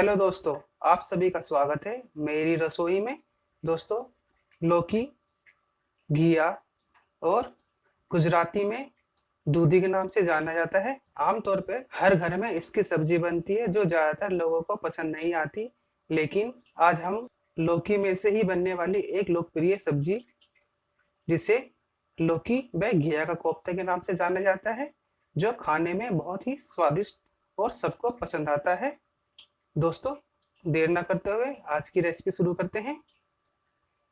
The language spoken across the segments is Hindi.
हेलो दोस्तों, आप सभी का स्वागत है मेरी रसोई में। दोस्तों, लौकी, घिया और गुजराती में दूधी के नाम से जाना जाता है। आमतौर पे हर घर में इसकी सब्जी बनती है जो ज़्यादातर लोगों को पसंद नहीं आती। लेकिन आज हम लौकी में से ही बनने वाली एक लोकप्रिय सब्जी, जिसे लौकी व घिया का कोफ्ते के नाम से जाना जाता है, जो खाने में बहुत ही स्वादिष्ट और सबको पसंद आता है। दोस्तों, देर ना करते हुए आज की रेसिपी शुरू करते हैं।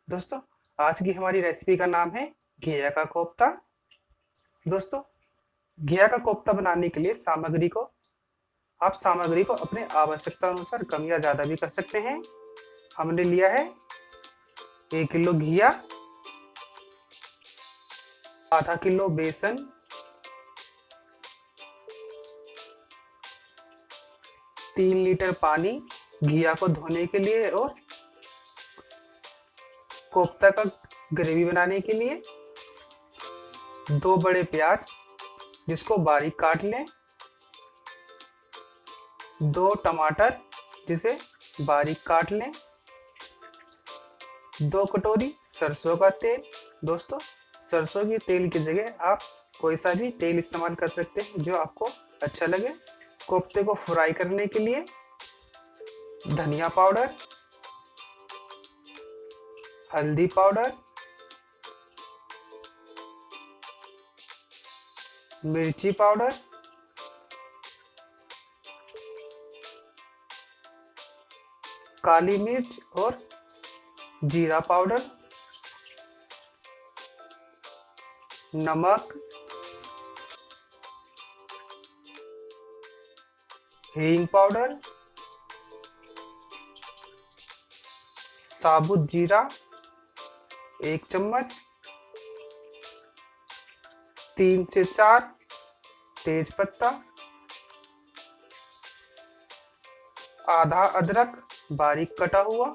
दोस्तों, आज की हमारी रेसिपी का नाम है घिया का कोफ्ता। दोस्तों, घिया का कोफ्ता बनाने के लिए सामग्री को अपने आवश्यकता अनुसार कम या ज्यादा भी कर सकते हैं। हमने लिया है 1 किलो घिया, आधा किलो बेसन, 3 लीटर पानी घिया को धोने के लिए और कोफ्ता का ग्रेवी बनाने के लिए, 2 बड़े प्याज जिसको बारीक काट लें, 2 टमाटर जिसे बारीक काट लें, 2 कटोरी सरसों का तेल। दोस्तों, सरसों के तेल की जगह आप कोई सा भी तेल इस्तेमाल कर सकते हैं जो आपको अच्छा लगे। कोफ्ते को फ्राई करने के लिए धनिया पाउडर, हल्दी पाउडर, मिर्ची पाउडर, काली मिर्च और जीरा पाउडर, नमक, हींग पाउडर, साबुत जीरा 1 चम्मच, 3 से 4 तेज पत्ता, आधा अदरक बारीक कटा हुआ,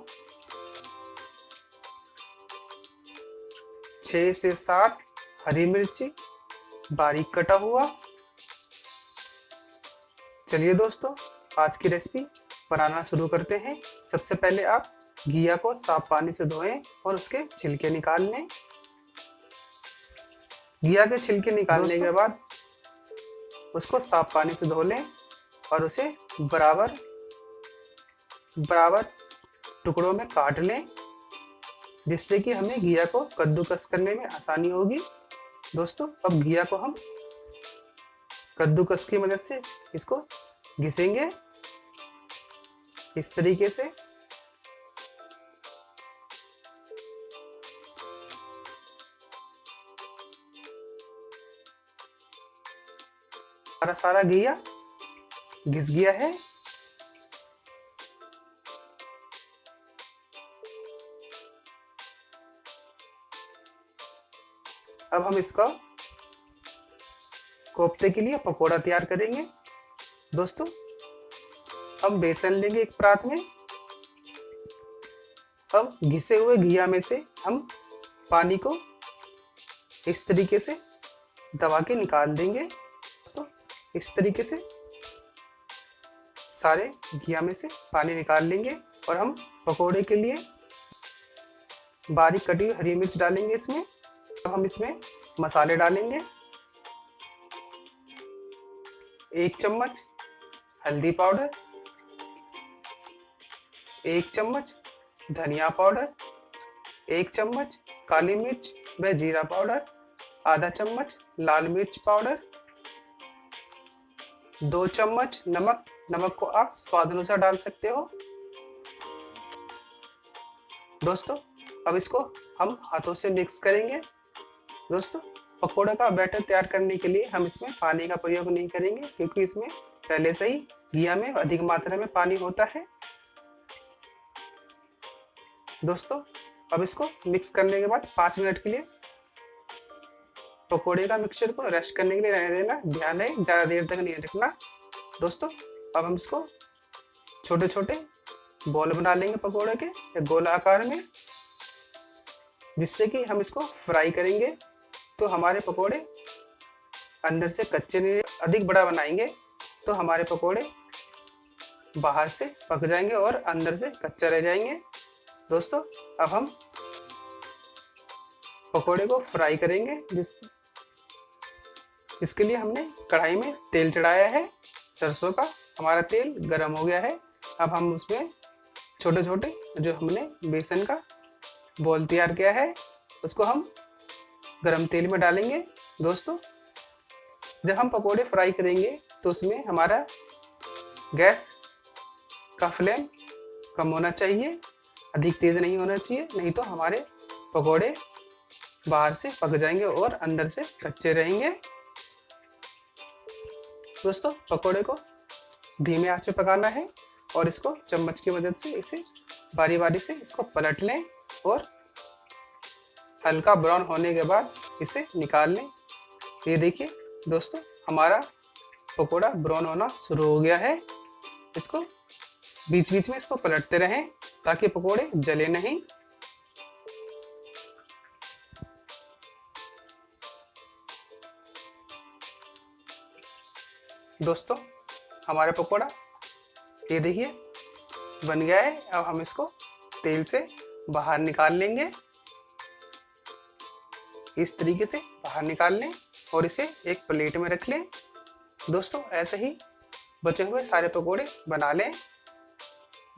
6 से 7 हरी मिर्ची बारीक कटा हुआ। चलिए दोस्तों, आज की रेसिपी बनाना शुरू करते हैं। सबसे पहले आप घिया को साफ पानी से धोएं और उसके छिलके निकाल लें। घिया के छिलके निकालने के बाद उसको साफ पानी से धो लें और उसे बराबर बराबर टुकड़ों में काट लें, जिससे कि हमें घिया को कद्दूकस करने में आसानी होगी। दोस्तों, अब घिया को हम कद्दूकस की मदद से इसको घिसेंगे इस तरीके से। हमारा सारा घिया घिस गया है। अब हम इसका कोफ्ते के लिए पकोड़ा तैयार करेंगे। दोस्तों, हम बेसन लेंगे एक परात में। अब घिसे हुए घिया में से हम पानी को इस तरीके से दबा के निकाल देंगे। दोस्तों, इस तरीके से सारे घिया में से पानी निकाल लेंगे और हम पकोड़े के लिए बारीक कटी हुई हरी मिर्च डालेंगे इसमें। अब हम इसमें मसाले डालेंगे। 1 चम्मच हल्दी पाउडर, 1 चम्मच धनिया पाउडर, 1 चम्मच काली मिर्च व जीरा पाउडर, आधा चम्मच लाल मिर्च पाउडर, 2 चम्मच नमक। नमक को आप स्वाद अनुसार डाल सकते हो। दोस्तों, अब इसको हम हाथों से मिक्स करेंगे। दोस्तों, पकोड़े का बैटर तैयार करने के लिए हम इसमें पानी का प्रयोग नहीं करेंगे, क्योंकि इसमें पहले से ही घिया में अधिक मात्रा में पानी होता है। दोस्तों, अब इसको मिक्स करने के बाद 5 मिनट के लिए पकोड़े का मिक्सचर को रेस्ट करने के लिए रहने देना। ध्यान रहे, ज़्यादा देर तक नहीं रखना। दोस्तों, अब हम इसको छोटे छोटे बॉल बना लेंगे पकोड़े के, गोल आकार में, जिससे कि हम इसको फ्राई करेंगे तो हमारे पकोड़े अंदर से कच्चे नहीं। अधिक बड़ा बनाएंगे तो हमारे पकोड़े बाहर से पक जाएंगे और अंदर से कच्चा रह जाएंगे। दोस्तों अब हम पकोड़े को फ्राई करेंगे। इसके लिए हमने कढ़ाई में तेल चढ़ाया है सरसों का। हमारा तेल गर्म हो गया है। अब हम उसमें छोटे छोटे जो हमने बेसन का बॉल तैयार किया है उसको हम गरम तेल में डालेंगे। दोस्तों जब हम पकोड़े फ्राई करेंगे तो उसमें हमारा गैस का फ्लेम कम होना चाहिए, अधिक तेज नहीं होना चाहिए, नहीं तो हमारे पकोड़े बाहर से पक जाएंगे और अंदर से कच्चे रहेंगे। दोस्तों पकोड़े को धीमे आंच पे पकाना है और इसको चम्मच की मदद से इसे बारी बारी से इसको पलट लें और हल्का ब्राउन होने के बाद इसे निकाल लें। ये देखिए दोस्तों हमारा पकोड़ा ब्राउन होना शुरू हो गया है। इसको बीच बीच में इसको पलटते रहें ताकि पकोड़े जले नहीं। दोस्तों हमारा पकोड़ा ये देखिए बन गया है। अब हम इसको तेल से बाहर निकाल लेंगे। इस तरीके से बाहर निकाल लें और इसे एक प्लेट में रख लें। दोस्तों ऐसे ही बचे हुए सारे पकोड़े बना लें।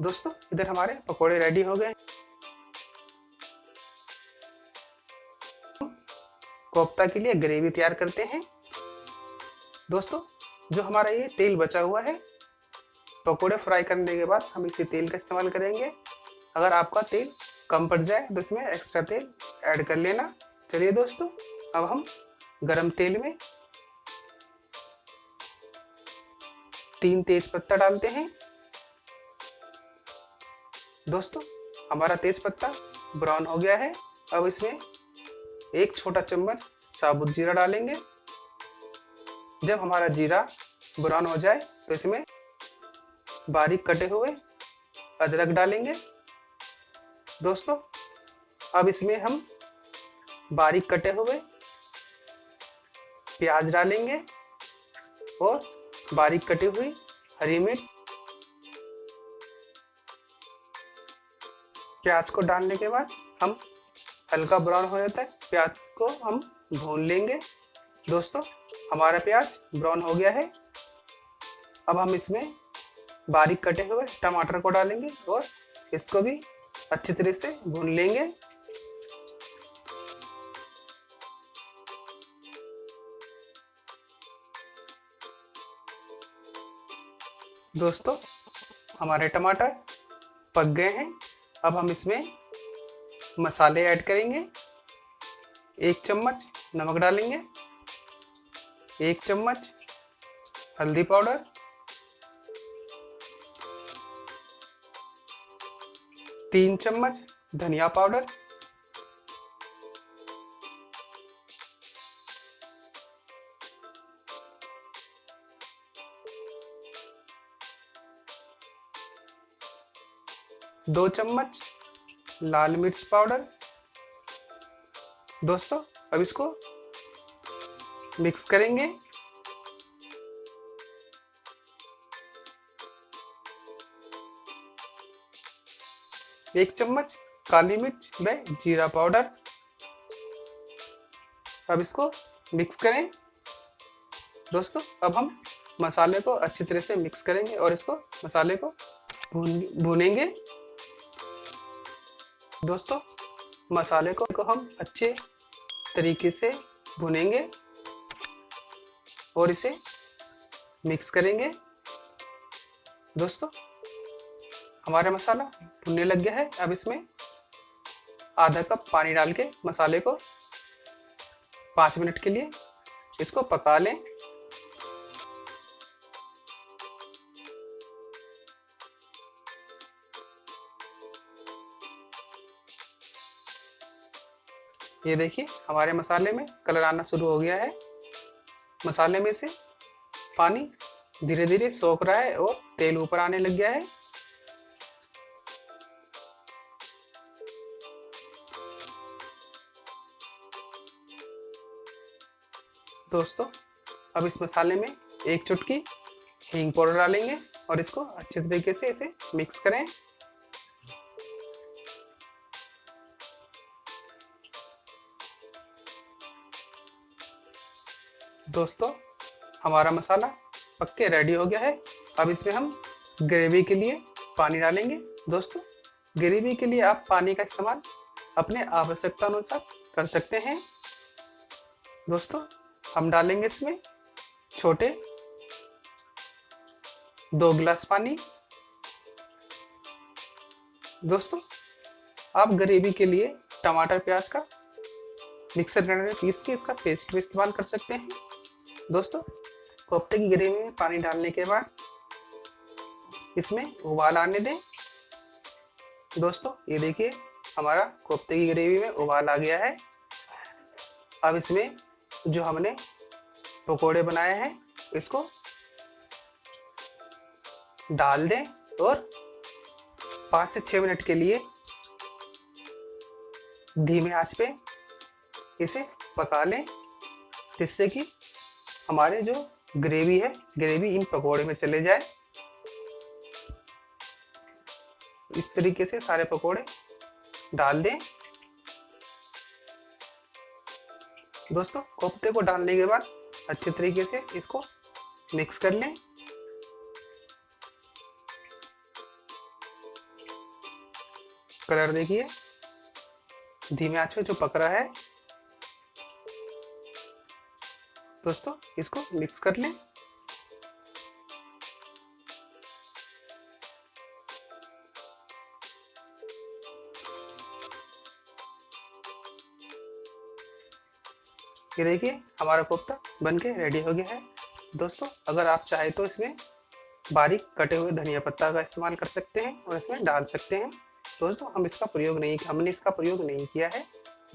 दोस्तों इधर हमारे पकोड़े रेडी हो गए। कोफ्ता के लिए ग्रेवी तैयार करते हैं। दोस्तों जो हमारा ये तेल बचा हुआ है पकोड़े फ्राई करने के बाद हम इसी तेल का इस्तेमाल करेंगे। अगर आपका तेल कम पड़ जाए तो इसमें एक्स्ट्रा तेल ऐड कर लेना। चलिए दोस्तों अब हम गरम तेल में 3 तेज पत्ता डालते हैं। दोस्तों हमारा तेज पत्ता ब्राउन हो गया है। अब इसमें 1 छोटा चम्मच साबुत जीरा डालेंगे। जब हमारा जीरा ब्राउन हो जाए तो इसमें बारीक कटे हुए अदरक डालेंगे। दोस्तों अब इसमें हम बारीक कटे हुए प्याज डालेंगे और बारीक कटी हुई हरी मिर्च। प्याज को डालने के बाद हम हल्का ब्राउन होने तक प्याज को हम भून लेंगे। दोस्तों हमारा प्याज ब्राउन हो गया है। अब हम इसमें बारीक कटे हुए टमाटर को डालेंगे और इसको भी अच्छी तरह से भून लेंगे। दोस्तों हमारे टमाटर पक गए हैं। अब हम इसमें मसाले ऐड करेंगे। 1 चम्मच नमक डालेंगे, 1 चम्मच हल्दी पाउडर, 3 चम्मच धनिया पाउडर, 2 चम्मच लाल मिर्च पाउडर। दोस्तों अब इसको मिक्स करेंगे। 1 चम्मच काली मिर्च व जीरा पाउडर। अब इसको मिक्स करें। दोस्तों अब हम मसाले को अच्छी तरह से मिक्स करेंगे और इसको मसाले को भूनेंगे। दोस्तों मसाले को हम अच्छे तरीके से भुनेंगे और इसे मिक्स करेंगे। दोस्तों हमारा मसाला भुनने लग गया है। अब इसमें आधा कप पानी डाल के मसाले को 5 मिनट के लिए इसको पका लें। ये देखिए हमारे मसाले में कलर आना शुरू हो गया है। मसाले में से पानी धीरे धीरे सोख रहा है और तेल ऊपर आने लग गया है। दोस्तों अब इस मसाले में 1 चुटकी हींग पाउडर डालेंगे। और इसको अच्छे तरीके से इसे मिक्स करें। दोस्तों हमारा मसाला पक्के रेडी हो गया है। अब इसमें हम ग्रेवी के लिए पानी डालेंगे। दोस्तों ग्रेवी के लिए आप पानी का इस्तेमाल अपने आवश्यकता अनुसार कर सकते हैं। दोस्तों हम डालेंगे इसमें छोटे 2 गिलास पानी। दोस्तों आप ग्रेवी के लिए टमाटर प्याज का मिक्सर ग्राइंडर में पीस के इसका पेस्ट भी इस्तेमाल कर सकते हैं। दोस्तों कोफ्ते की ग्रेवी में पानी डालने के बाद इसमें उबाल आने दें। दोस्तों ये देखिए हमारा कोफ्ते की ग्रेवी में उबाल आ गया है। अब इसमें जो हमने पकोड़े बनाए हैं इसको डाल दें और 5 से 6 मिनट के लिए धीमे आंच पे इसे पका लें, जिससे कि हमारे जो ग्रेवी है ग्रेवी इन पकोड़े में चले जाए। इस तरीके से सारे पकोड़े डाल दें। दोस्तों कोफ्ते को डालने के बाद अच्छे तरीके से इसको मिक्स कर लें। कलर देखिए धीमे आंच पे जो पक रहा है। दोस्तों इसको मिक्स कर लें। ये देखिए हमारा कोफ्ता बनके रेडी हो गया है। दोस्तों अगर आप चाहे तो इसमें बारीक कटे हुए धनिया पत्ता का इस्तेमाल कर सकते हैं और इसमें डाल सकते हैं। दोस्तों हमने इसका प्रयोग नहीं किया है।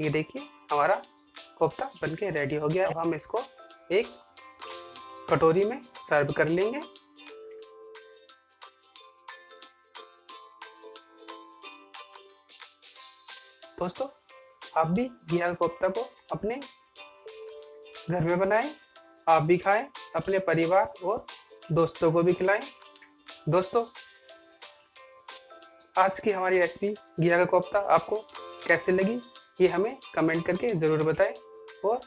ये देखिए हमारा कोफ्ता बनके रेडी हो गया है। अब हम इसको एक कटोरी में सर्व कर लेंगे। दोस्तों आप भी घिया का कोफ्ता को अपने घर में बनाएं, आप भी खाएं, अपने परिवार और दोस्तों को भी खिलाएं। दोस्तों आज की हमारी रेसिपी घिया का कोफ्ता आपको कैसे लगी ये हमें कमेंट करके ज़रूर बताएं। और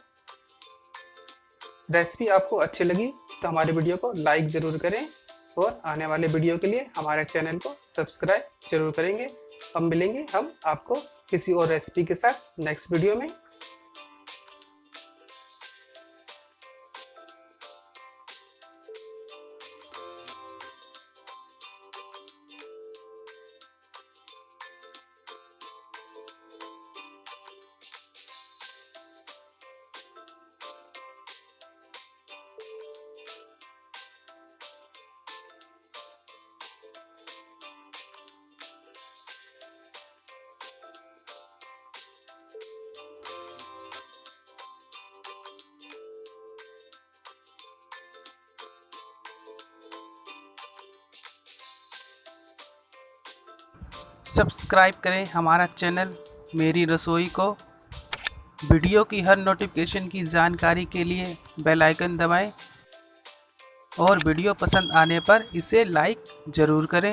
रेसिपी आपको अच्छी लगी तो हमारे वीडियो को लाइक ज़रूर करें और आने वाले वीडियो के लिए हमारे चैनल को सब्सक्राइब जरूर करेंगे। अब मिलेंगे हम आपको किसी और रेसिपी के साथ नेक्स्ट वीडियो में। सब्सक्राइब करें हमारा चैनल मेरी रसोई को। वीडियो की हर नोटिफिकेशन की जानकारी के लिए बेल आइकन दबाएं और वीडियो पसंद आने पर इसे लाइक ज़रूर करें।